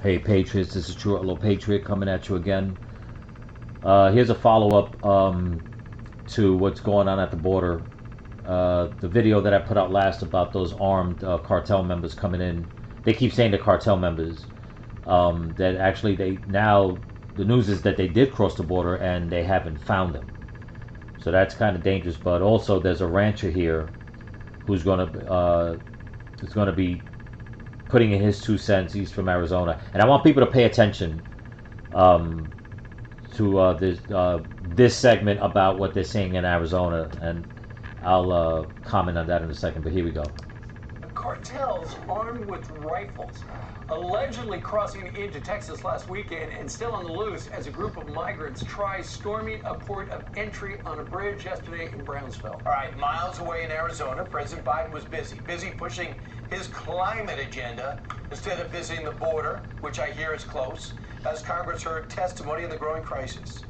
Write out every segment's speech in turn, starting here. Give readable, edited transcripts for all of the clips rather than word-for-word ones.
Hey Patriots, this is True Little Patriot coming at you again. Here's a follow-up to what's going on at the border. The video that I put out last about those armed cartel members coming in. They keep saying the cartel members. That actually the news is that they did cross the border and they haven't found them. So that's kind of dangerous. But also there's a rancher here who's going to be putting in his 2 cents. He's from Arizona, and I want people to pay attention to this segment about what they're saying in Arizona, and I'll comment on that in a second. But here we go. Cartels armed with rifles allegedly crossing into Texas last weekend and still on the loose as a group of migrants try storming a port of entry on a bridge yesterday in Brownsville. All right, miles away in Arizona, President Biden was busy pushing his climate agenda instead of visiting the border, which I hear is close, as Congress heard testimony on the growing crisis.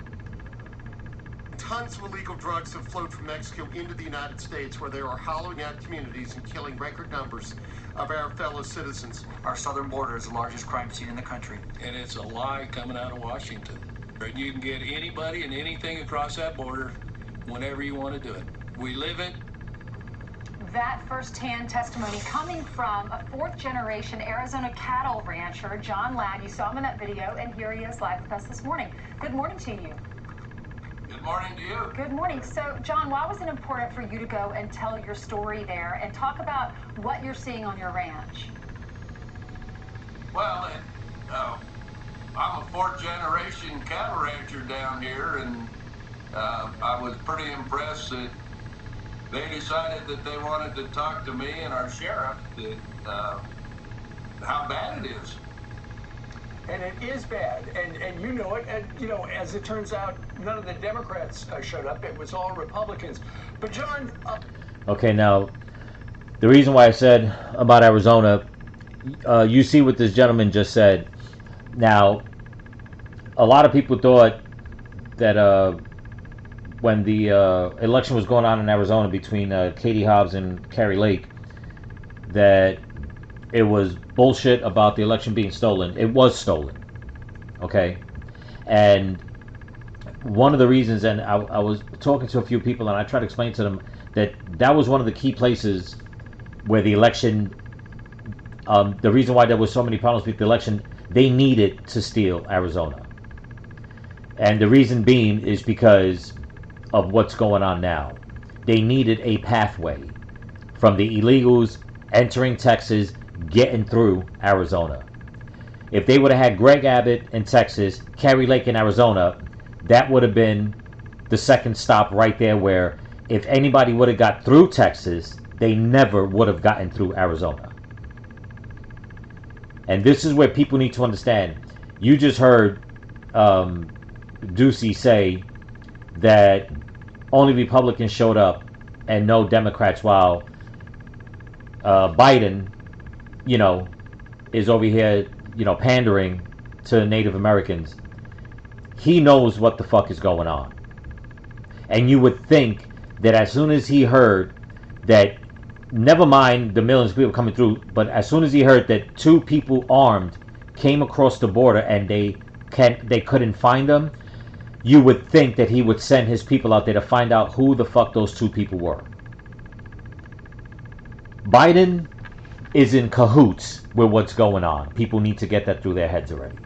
Tons of illegal drugs have flowed from Mexico into the United States, where they are hollowing out communities and killing record numbers of our fellow citizens. Our southern border is the largest crime scene in the country. And it's a lie coming out of Washington. You can get anybody and anything across that border whenever you want to do it. We live it. That first-hand testimony coming from a fourth-generation Arizona cattle rancher, John Ladd. You saw him in that video, and here he is live with us this morning. Good morning to you. Good morning to you. Good morning. So, John, why was it important for you to go and tell your story there and talk about what you're seeing on your ranch? Well, I'm a fourth-generation cattle rancher down here, and I was pretty impressed that they decided that they wanted to talk to me and our sheriff that how bad it is. And it is bad, and you know it. And you know, as it turns out, none of the Democrats showed up. It was all Republicans. But John, Okay, now the reason why I said about Arizona, you see what this gentleman just said. Now, a lot of people thought that when the election was going on in Arizona between Katie Hobbs and Kari Lake, that it was bullshit about the election being stolen. It was stolen, okay? And one of the reasons, and I was talking to a few people, and I tried to explain to them that was one of the key places where the election, the reason why there was so many problems with the election, they needed to steal Arizona. And the reason being is because of what's going on now. They needed a pathway from the illegals entering Texas, getting through Arizona. If they would have had Greg Abbott in Texas, Kari Lake in Arizona, that would have been the second stop right there, where if anybody would have got through Texas, they never would have gotten through Arizona. And this is where people need to understand. You just heard Ducey say that only Republicans showed up and no Democrats, while Biden, you know, is over here, you know, pandering to Native Americans. He knows what the fuck is going on. And you would think that as soon as he heard that, never mind the millions of people coming through, but as soon as he heard that 2 people armed came across the border and they couldn't find them, you would think that he would send his people out there to find out who the fuck those 2 people were. Biden is in cahoots with what's going on. People need to get that through their heads already.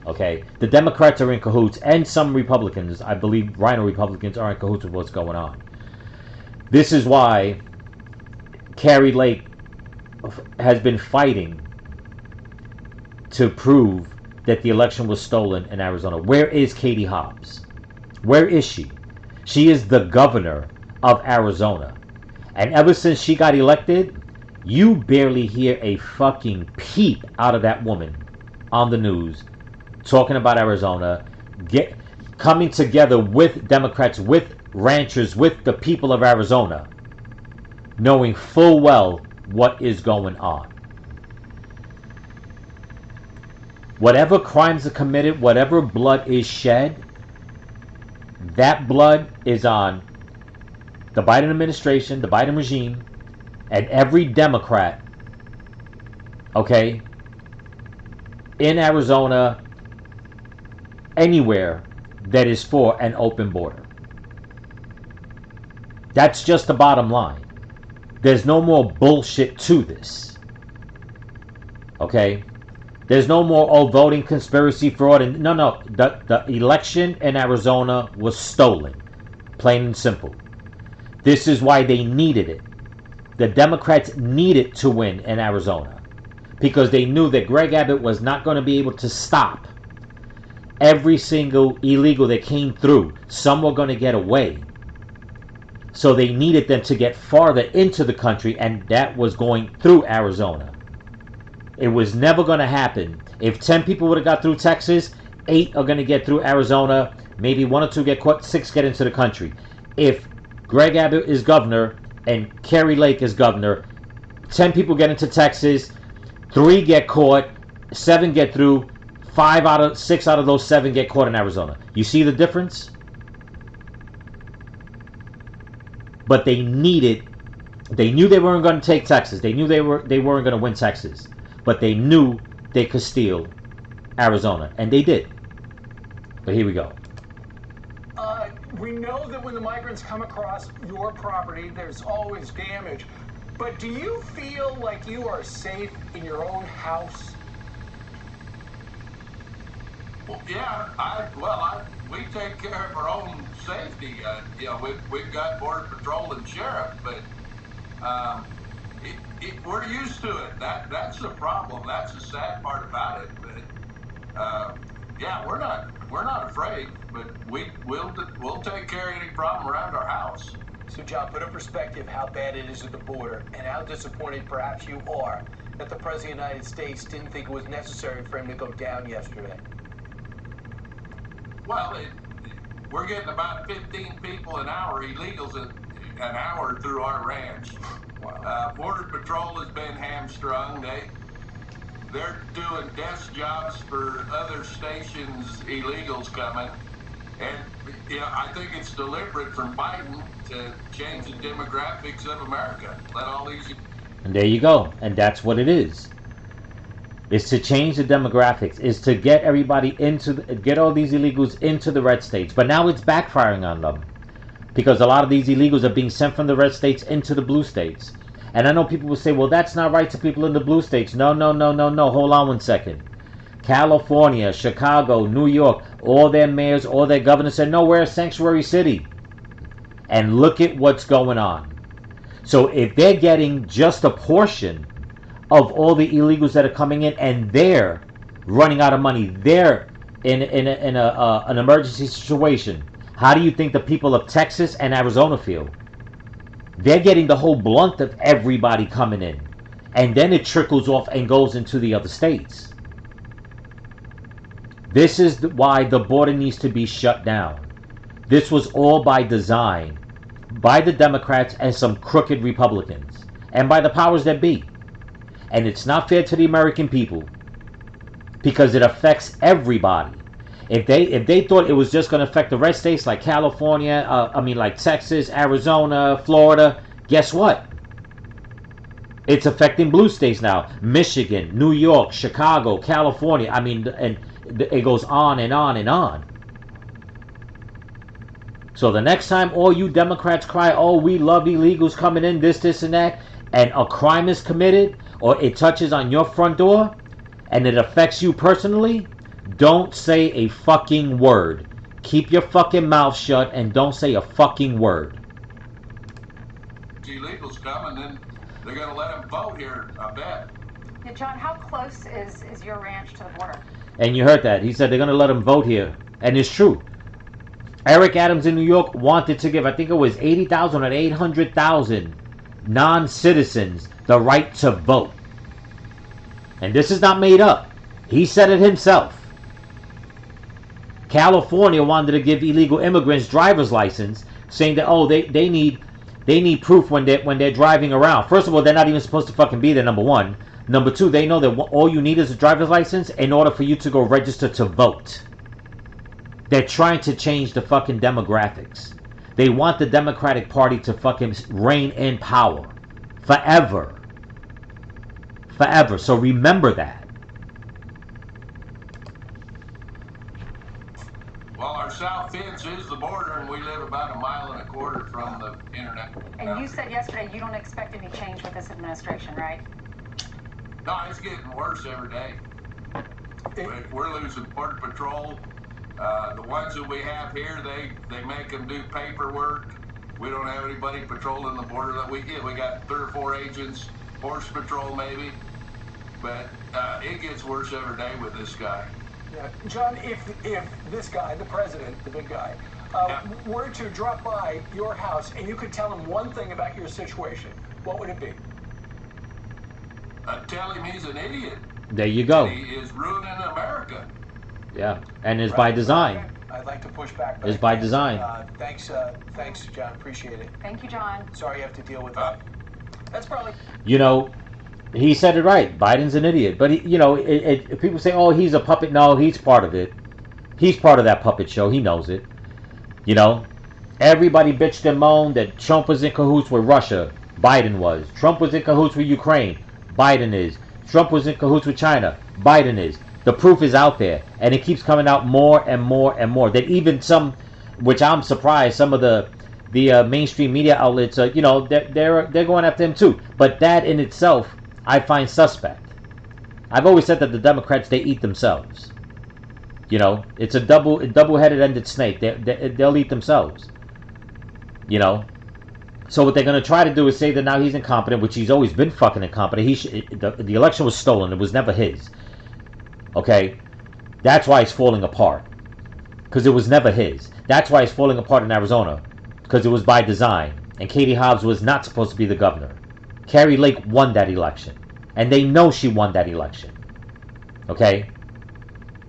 Okay? The Democrats are in cahoots, and some Republicans, I believe Rhino Republicans, are in cahoots with what's going on. This is why Kari Lake has been fighting to prove that the election was stolen in Arizona. Where is Katie Hobbs? Where is she? She is the governor of Arizona. And ever since she got elected, you barely hear a fucking peep out of that woman on the news talking about Arizona, coming together with Democrats, with ranchers, with the people of Arizona, knowing full well what is going on. Whatever crimes are committed, whatever blood is shed, that blood is on the Biden administration, the Biden regime, and every Democrat, okay, in Arizona, anywhere that is for an open border. That's just the bottom line. There's no more bullshit to this. Okay? There's no more voting conspiracy fraud. And no. The election in Arizona was stolen. Plain and simple. This is why they needed it. The Democrats needed to win in Arizona because they knew that Greg Abbott was not going to be able to stop every single illegal that came through. Some were going to get away. So they needed them to get farther into the country, and that was going through Arizona. It was never going to happen. If 10 people would have got through Texas, 8 are going to get through Arizona. Maybe 1 or 2 get caught, 6 get into the country. If Greg Abbott is governor and Kerry Lake is governor, 10 people get into Texas, 3 get caught, 7 get through, 6 out of those 7 get caught in Arizona. You see the difference? But they knew they weren't going to take Texas. They knew they weren't going to win Texas. But they knew they could steal Arizona. And they did. But here we go. We know that when the migrants come across your property, there's always damage. But do you feel like you are safe in your own house? Well, yeah, we take care of our own safety. We've got Border Patrol and Sheriff, but we're used to it. That's the problem. That's the sad part about it. But yeah, we're not afraid, but we'll take care of any problem around our house. So, John, put in perspective how bad it is at the border and how disappointed perhaps you are that the President of the United States didn't think it was necessary for him to go down yesterday. Well, we're getting about 15 people an hour, illegals an hour through our ranch. Wow. Border Patrol has been hamstrung. They're doing desk jobs for other stations, illegals coming. And I think it's deliberate from Biden to change the demographics of America. Let all these... And there you go. And that's what it is. It's to change the demographics. It's to get everybody get all these illegals into the red states. But now it's backfiring on them. Because a lot of these illegals are being sent from the red states into the blue states. And I know people will say, well, that's not right to people in the blue states. No. Hold on 1 second. California, Chicago, New York, all their mayors, all their governors said, no, we're a sanctuary city. And look at what's going on. So if they're getting just a portion of all the illegals that are coming in and they're running out of money, they're in an emergency situation, how do you think the people of Texas and Arizona feel? They're getting the whole blunt of everybody coming in. And then it trickles off and goes into the other states. This is why the border needs to be shut down. This was all by design by the Democrats and some crooked Republicans and by the powers that be. And it's not fair to the American people because it affects everybody. If they thought it was just going to affect the red states like California, like Texas, Arizona, Florida, guess what? It's affecting blue states now. Michigan, New York, Chicago, California. And it goes on and on and on. So the next time all you Democrats cry, oh, we love illegals coming in, this, and that, and a crime is committed, or it touches on your front door, and it affects you personally, don't say a fucking word. Keep your fucking mouth shut and don't say a fucking word. Illegals come and then they're going to let them vote here, I bet. Yeah, John, how close is your ranch to the border? And you heard that. He said they're going to let them vote here. And it's true. Eric Adams in New York wanted to give, I think it was 80,000 or 800,000 non-citizens the right to vote. And this is not made up. He said it himself. California wanted to give illegal immigrants driver's license, saying that they need proof when they're driving around. First of all, they're not even supposed to fucking be there. Number one. Number two, they know that all you need is a driver's license in order for you to go register to vote. They're trying to change the fucking demographics. They want the Democratic Party to fucking reign in power forever. Forever. So remember that. Well, our south fence is the border, and we live about 1.25 miles from the internet. And you said yesterday you don't expect any change with this administration, right? No, it's getting worse every day. We're losing Border Patrol. The ones that we have here, they make them do paperwork. We don't have anybody patrolling the border that we get. We got 3 or 4 agents, Border Patrol maybe. But it gets worse every day with this guy. Yeah. John, if this guy, the president, the big guy, were to drop by your house and you could tell him one thing about your situation, what would it be? I'd tell him he's an idiot. There you go. He is ruining America. Yeah, and it's by design. Okay. I'd like to push back. But It's I by can't. design. Thanks, John. Appreciate it. Thank you, John. Sorry you have to deal with that. That's probably. You know, he said it right. Biden's an idiot. But, people say, oh, he's a puppet. No, he's part of it. He's part of that puppet show. He knows it. You know, everybody bitched and moaned that Trump was in cahoots with Russia. Biden was. Trump was in cahoots with Ukraine. Biden is. Trump was in cahoots with China. Biden is. The proof is out there. And it keeps coming out more and more and more. That even some, which I'm surprised, some of the mainstream media outlets, they're going after him too. But that in itself, I find suspect. I've always said that the Democrats, they eat themselves. You know, it's a double-headed ended snake. They'll eat themselves. You know, so what they're going to try to do is say that now he's incompetent, which he's always been fucking incompetent. The election was stolen. It was never his. Okay, that's why it's falling apart, because it was never his. That's why it's falling apart in Arizona, because it was by design. And Katie Hobbs was not supposed to be the governor. Carrie Lake won that election, and they know she won that election. Okay,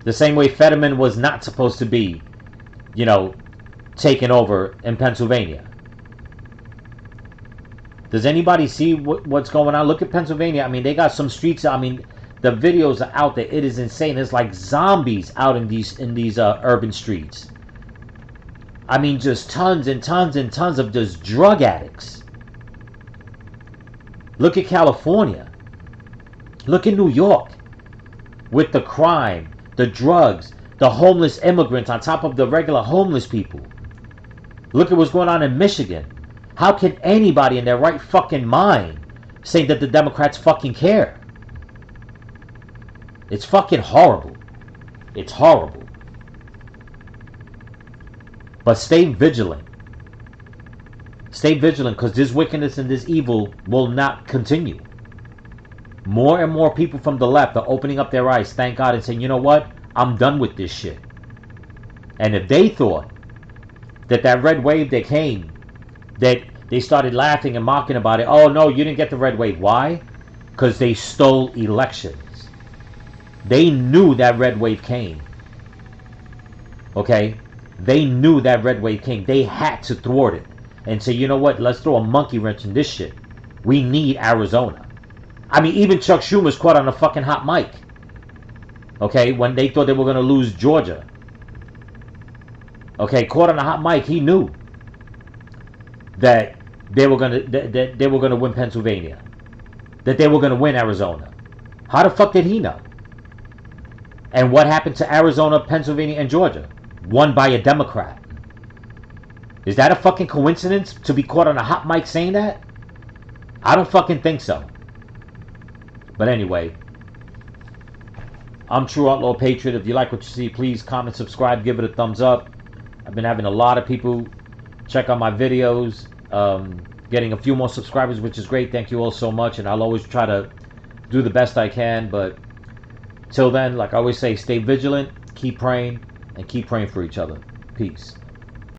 the same way Fetterman was not supposed to be, taken over in Pennsylvania. Does anybody see what's going on? Look at Pennsylvania. I mean, they got some streets. I mean, the videos are out there. It is insane. It's like zombies out in these urban streets. I mean, just tons and tons and tons of just drug addicts. Look at California. Look at New York. With the crime, the drugs, the homeless immigrants on top of the regular homeless people. Look at what's going on in Michigan. How can anybody in their right fucking mind say that the Democrats fucking care? It's fucking horrible. It's horrible. But stay vigilant. Stay vigilant, because this wickedness and this evil will not continue. More and more people from the left are opening up their eyes, thank God, and saying, you know what? I'm done with this shit. And if they thought that red wave that came, that they started laughing and mocking about it, oh no, you didn't get the red wave. Why? Because they stole elections. They knew that red wave came. Okay? They knew that red wave came. They had to thwart it and say, you know what? Let's throw a monkey wrench in this shit. We need Arizona. I mean, even Chuck Schumer's caught on a fucking hot mic. Okay? When they thought they were going to lose Georgia. Okay? Caught on a hot mic. He knew that they were going to win Pennsylvania. That they were going to win Arizona. How the fuck did he know? And what happened to Arizona, Pennsylvania, and Georgia? Won by a Democrat. Is that a fucking coincidence to be caught on a hot mic saying that? I don't fucking think so. But anyway, I'm True Outlaw Patriot. If you like what you see, please comment, subscribe, give it a thumbs up. I've been having a lot of people check out my videos, getting a few more subscribers, which is great. Thank you all so much, and I'll always try to do the best I can. But till then, like I always say, stay vigilant, keep praying, and keep praying for each other. Peace.